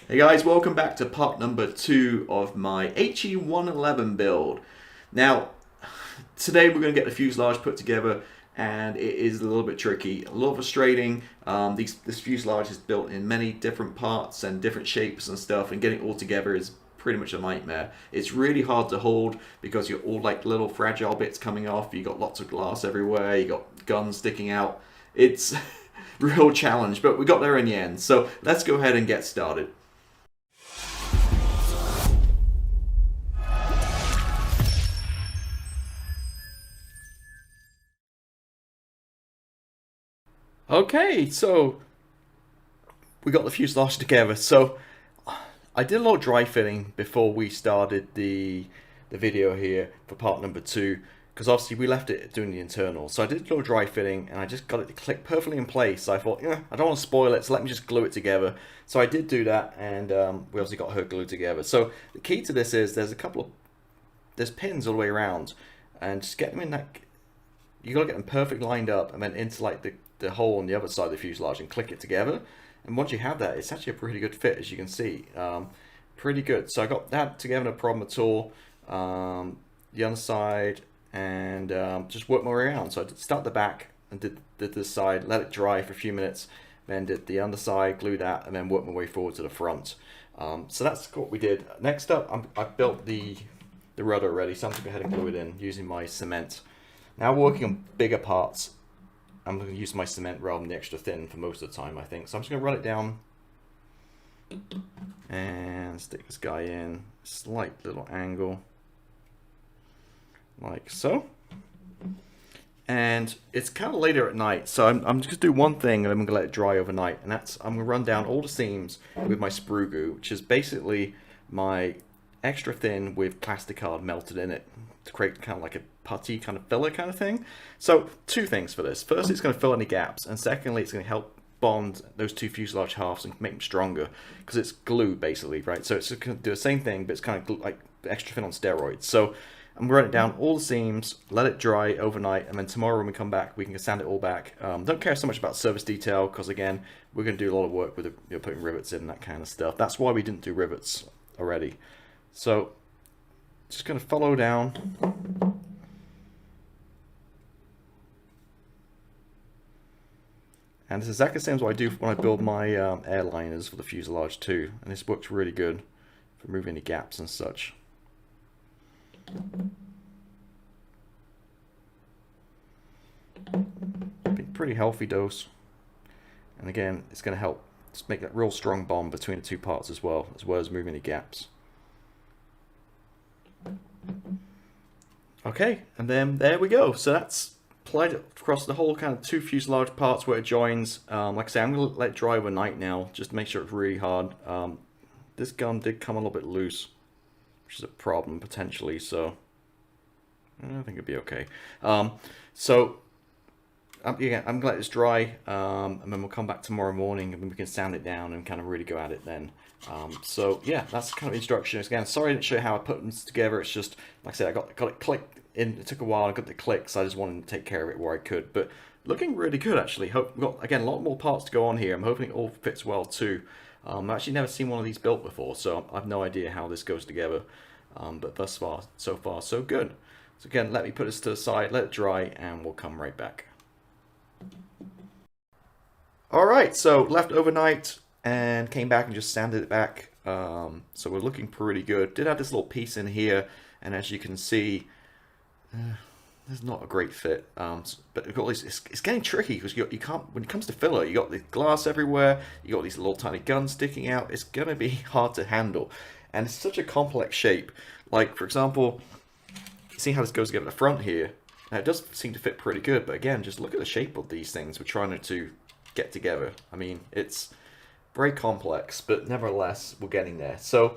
Hey guys, welcome back to part number 2 of my He.111 build. Now, today we're going to get the fuselage put together, and it is a little bit tricky. A lot of frustrating. This fuselage is built in many different parts and different shapes and stuff, and getting it all together is pretty much a nightmare. It's really hard to hold because you're all like little fragile bits coming off. You got lots of glass everywhere. You got guns sticking out. It's a real challenge, but we got there in the end. So let's go ahead and get started. Okay, so we got the fuselage together. So I did a lot of dry fitting before we started the video here for part number 2, because obviously we left it doing the internal. So I did a lot of dry fitting and I just got it to click perfectly in place. So I thought, yeah, I don't want to spoil it, so let me just glue it together. So I did do that, and we obviously got her glued together. So the key to this is there's pins all the way around, and just get them in that. You got to get them perfect lined up, and then into like the hole on the other side of the fuselage and click it together. And once you have that, it's actually a pretty good fit, as you can see. Pretty good. So I got that together, no problem at all. The other side, and just worked my way around. So I did start the back and did this side, let it dry for a few minutes, then did the underside, glued that, and then worked my way forward to the front. So that's what we did. Next up, I built the rudder already, so I'm going to go ahead and glue it in using my cement. Now working on bigger parts, I'm going to use my cement rather than the extra thin for most of the time, I think. So I'm just going to run it down and stick this guy in, slight little angle, like so. And it's kind of later at night, so I'm just going to do one thing and then I'm going to let it dry overnight. And that's, I'm going to run down all the seams with my sprue goo, which is basically my extra thin with plastic card melted in it to create kind of like a putty kind of filler kind of thing. So two things for this. First, it's going to fill any gaps, and secondly, it's going to help bond those two fuselage halves and make them stronger, because it's glue basically, right? So it's going to do the same thing, but it's kind of like extra thin on steroids. So I'm going to run it down all the seams, let it dry overnight, and then tomorrow when we come back, we can sand it all back. Don't care so much about surface detail, because again, we're going to do a lot of work with putting rivets in and that kind of stuff. That's why we didn't do rivets already. So just going to follow down. And this is exactly the same as what I do when I build my airliners for the fuselage too. And this works really good for removing any gaps and such. Pretty healthy dose. And again, it's going to help just make that real strong bond between the two parts as well as moving any gaps. Okay, and then there we go. So that's applied it across the whole kind of two fuselage parts where it joins. Like I say, I'm going to let it dry overnight now, just to make sure it's really hard. This gun did come a little bit loose, which is a problem potentially, so I think it'd be okay. So again, I'm going to let this dry, and then we'll come back tomorrow morning and we can sand it down and kind of really go at it then. So yeah, that's kind of instructions. Again, sorry I didn't show you how I put them together. It's just, like I said, I got it clicked in. It took a while. I got the clicks. I just wanted to take care of it where I could. But looking really good, actually. Hope we've got, again, a lot more parts to go on here. I'm hoping it all fits well too. I've actually never seen one of these built before, so I've no idea how this goes together. But thus far, so good. So again, let me put this to the side, let it dry, and we'll come right back. Alright, so left overnight and came back and just sanded it back. So we're looking pretty good. Did have this little piece in here, and as you can see, there's not a great fit. But it's getting tricky because you can't, when it comes to filler, you got the glass everywhere, you got these little tiny guns sticking out. It's gonna be hard to handle, and it's such a complex shape. Like for example, see how this goes together at the front here. Now it does seem to fit pretty good, but again, just look at the shape of these things we're trying to get together. I mean, it's very complex, but nevertheless, we're getting there. So,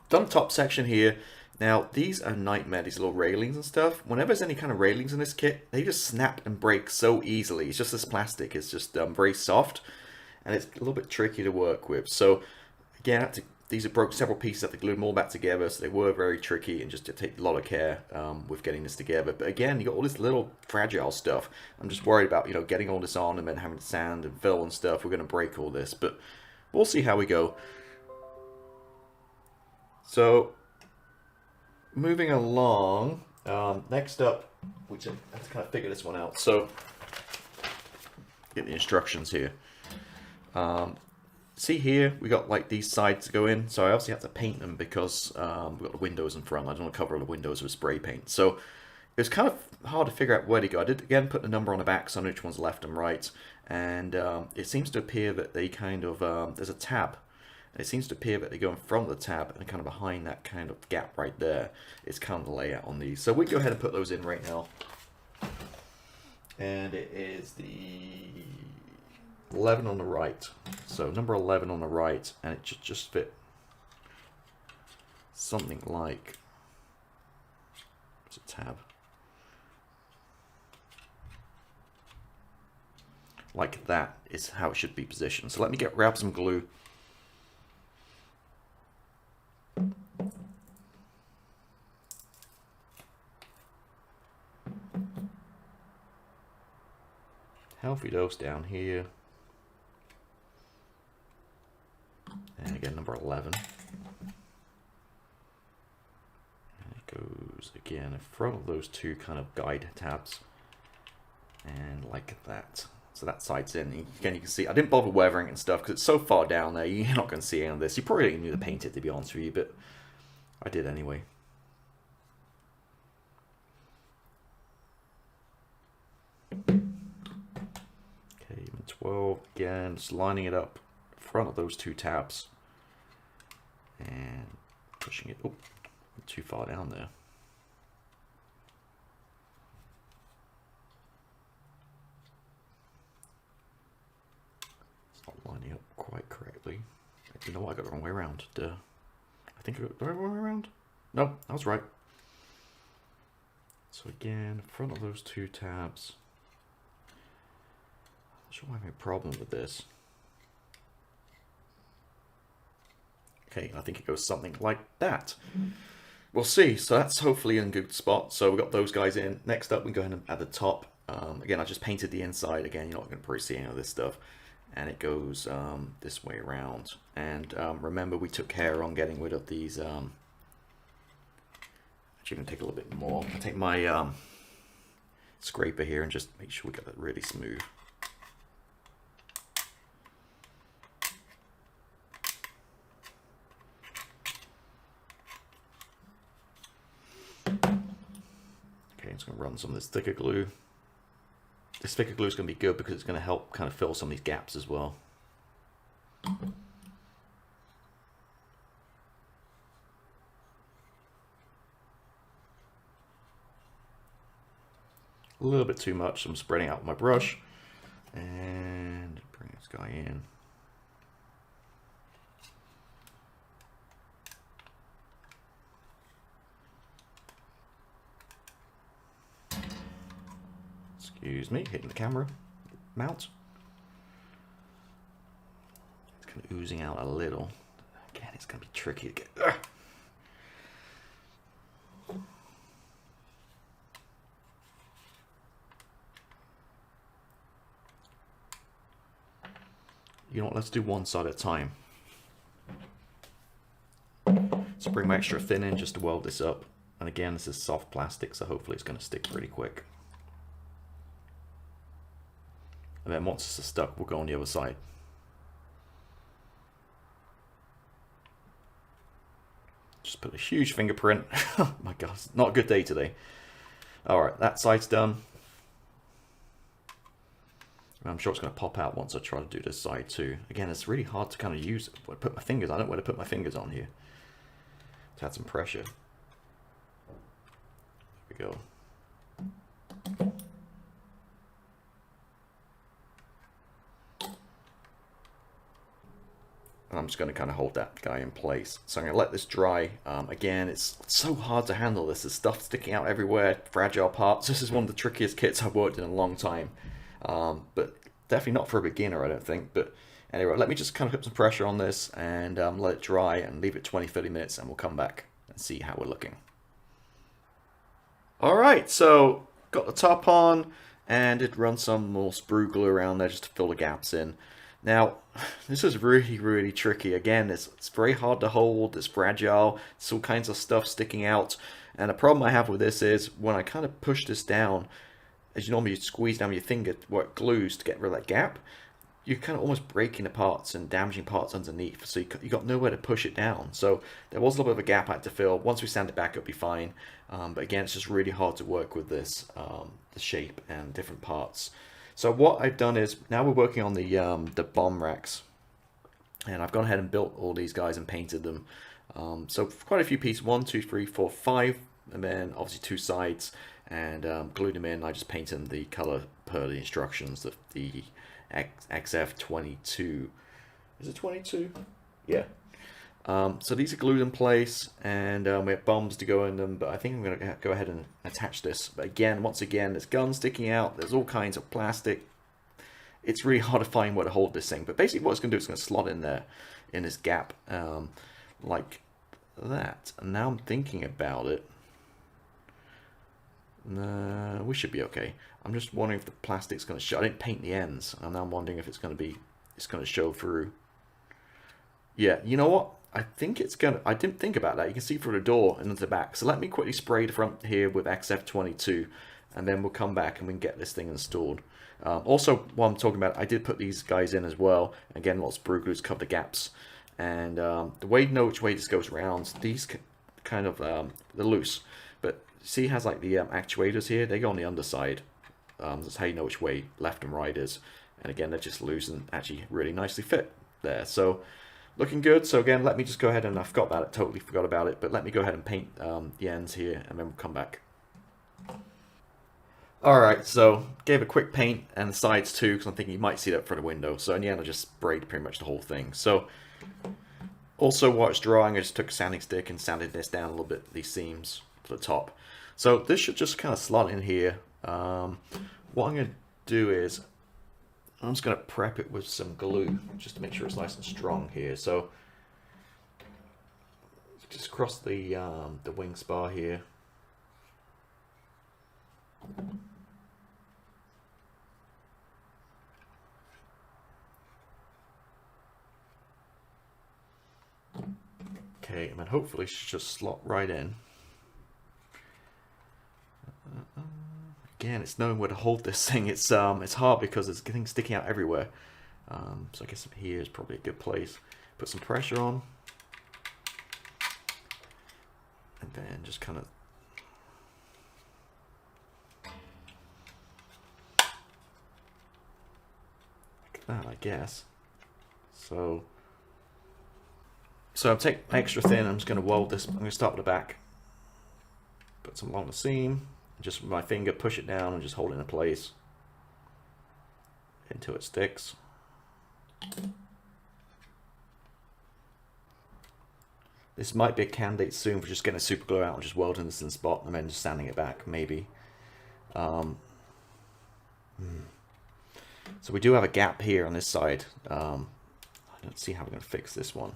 done top section here. Now, these are nightmare, these little railings and stuff. Whenever there's any kind of railings in this kit, they just snap and break so easily. It's just this plastic. It's just very soft, and it's a little bit tricky to work with. So, again, these have broke several pieces. I have to glue them all back together, so they were very tricky and just to take a lot of care with getting this together. But again, you got all this little fragile stuff. I'm just worried about, you know, getting all this on and then having to sand and fill and stuff. We're going to break all this, but we'll see how we go. So moving along, next up, which I have to kind of figure this one out. So get the instructions here. See here, we got like these sides to go in. So I obviously have to paint them because we've got the windows in front. I don't want to cover all the windows with spray paint. So it was kind of hard to figure out where to go. I did again put the number on the back so I know which one's left and right. And it seems to appear that they kind of, there's a tab. And it seems to appear that they go in front of the tab and kind of behind that kind of gap right there is kind of the layout on these. So we go ahead and put those in right now. And it is the 11 on the right. So number 11 on the right, and it should just fit something like, it's a tab. Like that is how it should be positioned. So let me grab some glue. Healthy dose down here. And again, number 11. And it goes again in front of those two kind of guide tabs. And like that. So that side's in. Again, you can see, I didn't bother weathering and stuff because it's so far down there, you're not going to see any of this. You probably don't even need to paint it, to be honest with you, but I did anyway. Okay, 12, again, just lining it up in front of those two tabs. And pushing it, oh, too far down there. Lining up quite correctly. You know what? I got the wrong way around. Duh. I think I got the wrong way around. No, I was right. So again, in front of those two tabs. I'm not sure why I'm having a problem with this. Okay, I think it goes something like that. We'll see. So that's hopefully in a good spot. So we've got those guys in. Next up, we go ahead and at the top. Again, I just painted the inside. Again, you're not going to probably see any of this stuff. And it goes this way around. And remember, we took care on getting rid of these. Actually, I'm going to take a little bit more. I'll take my scraper here and just make sure we get that really smooth. Okay, I'm just going to run some of this thicker glue. This thicker glue is going to be good because it's going to help kind of fill some of these gaps as well. A little bit too much, so I'm spreading out my brush and bring this guy in. Excuse me, hitting the camera mount. It's kind of oozing out a little. Again, it's going to be tricky to get. You know what, let's do one side at a time. So bring my extra thin in just to weld this up. And again, this is soft plastic, so hopefully it's going to stick pretty quick. And then once it's stuck, we'll go on the other side. Just put a huge fingerprint. Oh my God, it's not a good day today. All right, that side's done. And I'm sure it's going to pop out once I try to do this side too. Again, it's really hard to kind of use it. I put my fingers, I don't know where to put my fingers on here to add some pressure. There we go. And I'm just going to kind of hold that guy in place. So I'm going to let this dry. Again, it's so hard to handle this. There's stuff sticking out everywhere, fragile parts. This is one of the trickiest kits I've worked in a long time. But definitely not for a beginner, I don't think. But anyway, let me just kind of put some pressure on this and let it dry and leave it 20-30 minutes and we'll come back and see how we're looking. Alright, so got the top on and it runs some more sprue glue around there just to fill the gaps in. Now, this is really, really tricky. Again, it's very hard to hold, it's fragile, it's all kinds of stuff sticking out. And the problem I have with this is when I kind of push this down, as you normally squeeze down with your finger where it glues to get rid of that gap, you're kind of almost breaking the parts and damaging parts underneath. So you got nowhere to push it down. So there was a little bit of a gap I had to fill. Once we sand it back, it'll be fine. But again, it's just really hard to work with this, the shape and different parts. So what I've done is, now we're working on the bomb racks, and I've gone ahead and built all these guys and painted them. So quite a few pieces, 1, 2, 3, 4, 5, and then obviously 2 sides, and glued them in. I just painted them the color per the instructions. The XF22, is it 22? Yeah. So these are glued in place, and we have bombs to go in them, but I think I'm going to go ahead and attach this. But again, once again, there's guns sticking out, there's all kinds of plastic. It's really hard to find where to hold this thing, but basically what it's going to do is going to slot in there, in this gap, like that. And now I'm thinking about it. We should be okay. I'm just wondering if the plastic's going to show. I didn't paint the ends, and now I'm wondering if it's going to show through. Yeah, you know what? I think it's gonna. I didn't think about that. You can see through the door and into the back. So let me quickly spray the front here with XF22, and then we'll come back and we can get this thing installed. Also, while I'm talking about it, I did put these guys in as well. Again, lots of sprue glues cover the gaps, and the way to know which way this goes around, these kind of they're loose, but see, it has like the actuators here. They go on the underside. That's how you know which way left and right is. And again, they're just loose and actually really nicely fit there. So looking good. So again, let me just go ahead, and I forgot about it, totally forgot about it, but let me go ahead and paint the ends here, and then we'll come back. Alright, so gave a quick paint and the sides too, because I'm thinking you might see that through the window. So in the end, I just sprayed pretty much the whole thing. So also while it's drying, I just took a sanding stick and sanded this down a little bit, these seams to the top. So this should just kind of slot in here. What I'm going to do is, I'm just going to prep it with some glue, just to make sure it's nice and strong here. So just across the wing spar here. Okay, and then hopefully it should just slot right in. Again, it's knowing where to hold this thing. It's hard because there's things sticking out everywhere. So I guess here is probably a good place. Put some pressure on, and then just kind of like that, I guess. So I'm taking extra thin. I'm just going to weld this. I'm going to start with the back. Put some along the seam. Just with my finger, push it down and just hold it in place until it sticks. This might be a candidate soon for just getting a super glue out and just welding this in the spot and then just sanding it back, maybe. So we do have a gap here on this side. I don't see how we're going to fix this one.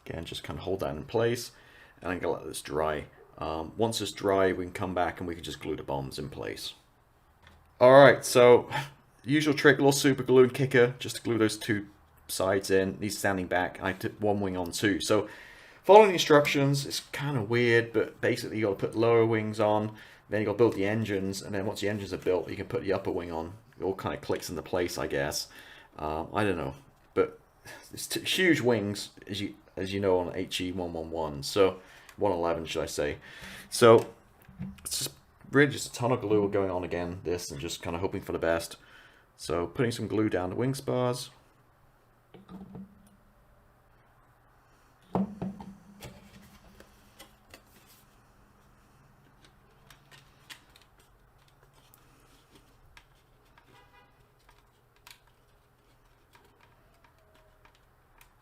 Again, just kind of hold that in place, and I'm going to let this dry. Once it's dry, we can come back and we can just glue the bombs in place. Alright, so usual trick, a little super glue and kicker, just to glue those 2 sides in. These standing back, I took 1 wing on 2. So following the instructions, it's kind of weird, but basically you got to put lower wings on, then you got to build the engines, and then once the engines are built, you can put the upper wing on. It all kind of clicks into place, I guess. I don't know, but it's huge wings, as you know, on He.111, so 111 should I say. So it's just really just a ton of glue going on again, this, and just kind of hoping for the best. So putting some glue down the wing spars.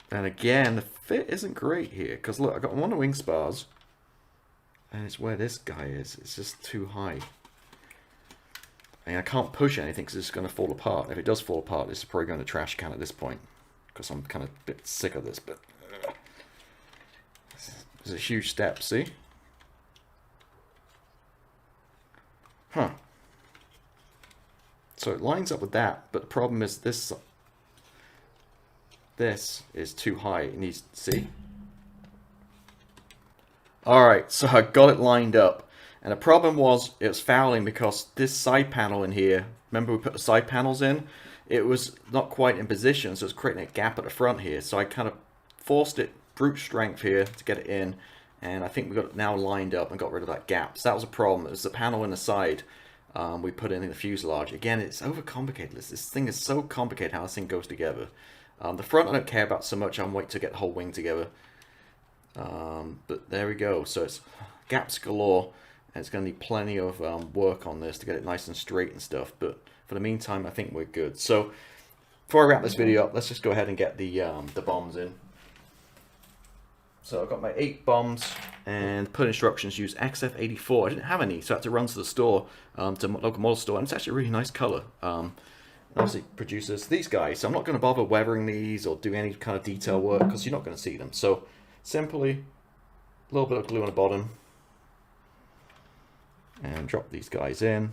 And again, the fit isn't great here, because look, I got one of the wing spars, and it's where this guy is. It's just too high. I mean, I can't push anything because it's going to fall apart. If it does fall apart, this is probably going to trash can at this point, because I'm kind of a bit sick of this, but it's a huge step, see? Huh. So it lines up with that, but the problem is this is too high. It needs to see. Alright, so I got it lined up. And the problem was it was fouling because this side panel in here, remember we put the side panels in? It was not quite in position, so it's creating a gap at the front here. So I kind of forced it, brute strength here to get it in. And I think we got it now lined up and got rid of that gap. So that was a problem. It was the panel in the side we put in the fuselage. Again, it's overcomplicated. This thing is so complicated how this thing goes together. The front I don't care about so much. I'm waiting to get the whole wing together. But there we go. So it's gaps galore. And it's going to need plenty of work on this to get it nice and straight and stuff. But for the meantime, I think we're good. So before I wrap this video up, let's just go ahead and get the bombs in. So I've got my 8 bombs and put instructions, use XF84. I didn't have any, so I had to run to the store, to the local model store, and it's actually a really nice color. Obviously produces these guys, so I'm not going to bother weathering these or do any kind of detail work because you're not going to see them. So simply a little bit of glue on the bottom and drop these guys in.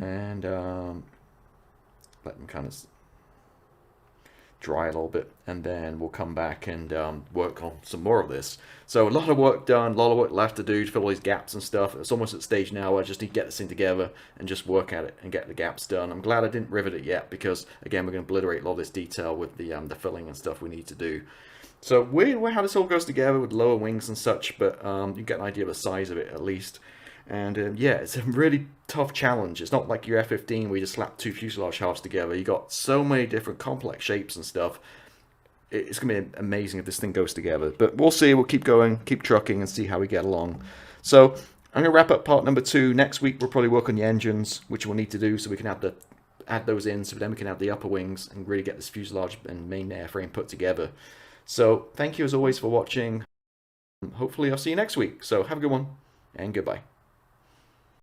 And let them kind of dry a little bit, and then we'll come back and work on some more of this. So a lot of work done, a lot of work left to do to fill all these gaps and stuff. It's almost at the stage now where I just need to get this thing together and just work at it and get the gaps done. I'm glad I didn't rivet it yet because, again, we're going to obliterate a lot of this detail with the filling and stuff we need to do. So weird how this all goes together with lower wings and such, but you get an idea of the size of it at least. And yeah, it's a really tough challenge. It's not like your F-15 where you just slap 2 fuselage halves together. You got so many different complex shapes and stuff. It's going to be amazing if this thing goes together. But we'll see. We'll keep going, keep trucking, and see how we get along. So I'm going to wrap up part number 2. Next week we'll probably work on the engines, which we'll need to do so we can add those in, so then we can have the upper wings and really get this fuselage and main airframe put together. So thank you as always for watching. Hopefully I'll see you next week. So have a good one, and goodbye.